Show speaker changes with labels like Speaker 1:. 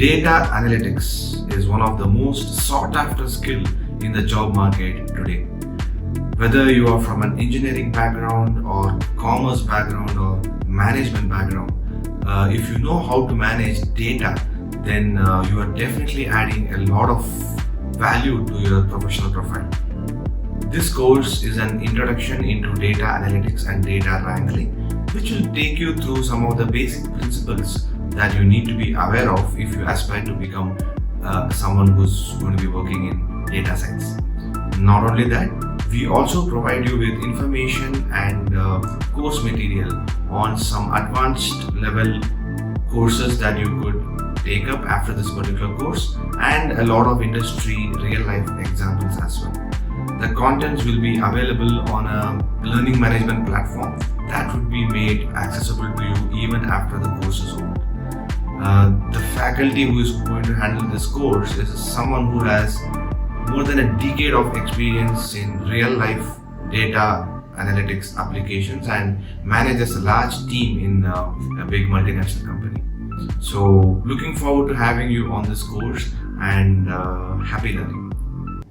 Speaker 1: Data analytics is one of the most sought after skill in the job market today. Whether you are from an engineering background or commerce background or management background, if you know how to manage data, then you are definitely adding a lot of value to your professional profile. This course is an introduction into data analytics and data wrangling, which will take you through some of the basic principles that you need to be aware of if you aspire to become someone who's going to be working in data science. Not only that, we also provide you with information and course material on some advanced level courses that you could take up after this particular course, and a lot of industry real life examples as well. The contents will be available on a learning management platform that would be made accessible to you even after the course is over. The faculty who is going to handle this course is someone who has more than a decade of experience in real life data analytics applications and manages a large team in a big multinational company. So looking forward to having you on this course, and happy learning.